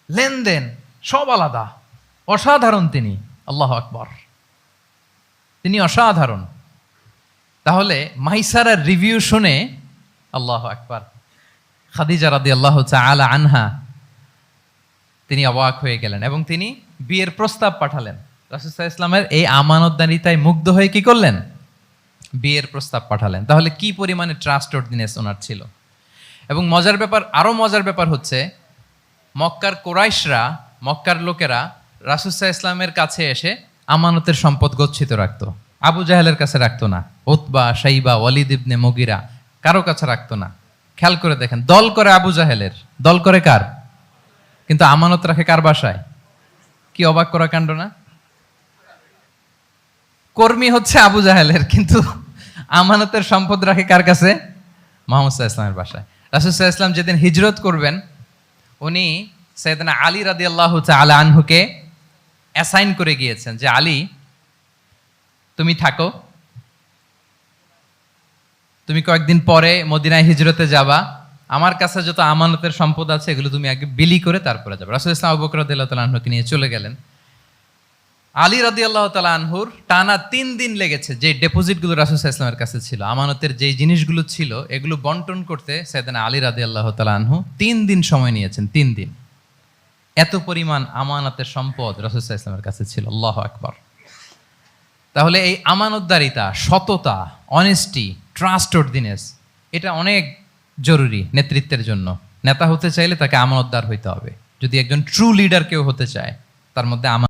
লেনদেন সব আলাদা, অসাধারণ তিনি। আল্লাহু আকবার, তিনি অসাধারণ। তাহলে মাইসারার রিভিউ শুনে আল্লাহু আকবার, খাদিজা রাদিয়াল্লাহু তাআলা আনহা তিনি অবাক হয়ে গেলেন এবং তিনি বিয়ের প্রস্তাব পাঠালেন। রাসূল সাল্লাল্লাহু আলাইহি ওয়াসাল্লামের এই আমানতদারিতায় মুগ্ধ হয়ে কি করলেন? বিয়ের প্রস্তাব পাঠালেন। তাহলে কি পরিমাণে ট্রাস্টওয়ার্দিনেস ওনার ছিল। এবং মজার ব্যাপার, আরো মজার ব্যাপার হচ্ছে, মক্কার কুরাইশরা, মক্কার লোকেরা রাসূল সাল্লাল্লাহু আলাইহি ওয়াসাল্লামের কাছে এসে আমানতের সম্পদ গচ্ছিত রাখতো। আবু জাহেলের কাছে রাখতো না, উতবা, শাইবা, ওয়ালিদ ইবনে মুগিরা কারো কাছে রাখতো না। খেয়াল করে দেখেন, দল করে আবু জাহেলের, দল করে কার? কিন্তু আমানত রাখে কার বাসায়? কি অবাক করা কাণ্ড না? কর্মী হচ্ছে আবু জাহেলের, কিন্তু আমানতের সম্পদ রাখে কার কাছে? মুহাম্মদ সাল্লাল্লাহু আলাইহি ওয়াসাল্লামের বাসায়। রাসূল সাল্লাল্লাহু আলাইহি ওয়াসাল্লাম যেদিন হিজরত করবেন, উনি সাইয়েদনা আলী রাদিয়াল্লাহু তাআলা আনহুকে অ্যাসাইন করে গিয়েছেন যে আলী, তুমি থাকো, তুমি কয়েকদিন পরে মদিনায় হিজরতে যাবা, আমার কাছে যত আমানতের সম্পদ আছে এগুলো তুমি আগে বিলি করে তারপরে যাবে। রাসূল ইসলাম আবু বকর রাদিয়াল্লাহু তাআলা আনহুকে নিয়ে চলে গেলেন। আলী রাদিয়াল্লাহু তাআলা আনহুর টানা 3 দিন লেগেছে যে ডেপোজিটগুলো রাসূল সাল্লাল্লাহু আলাইহি ওয়াসাল্লামের কাছে ছিল, আমানতের যে জিনিসগুলো ছিল এগুলো বন্টন করতে সাইয়েদনা আলী রাদিয়াল্লাহু তাআলা আনহু 3 দিন সময় নিয়েছেন। 3 দিন, এত পরিমাণ আমানতের সম্পদ রাসূল সাল্লাল্লাহু আলাইহি ওয়াসাল্লামের কাছে ছিল। আল্লাহু আকবার। তাহলে এই আমানতদারিতা, সততা, অনেস্টি, ট্রাস্টওয়ার্দিনেস, এটা অনেক জরুরি নেতৃত্বের জন্য। নেতা হতে চাইলে তাকে আমানতদার হইতে হবে। যদি একজন ট্রু লিডার কেউ হতে চায়, তার মধ্যে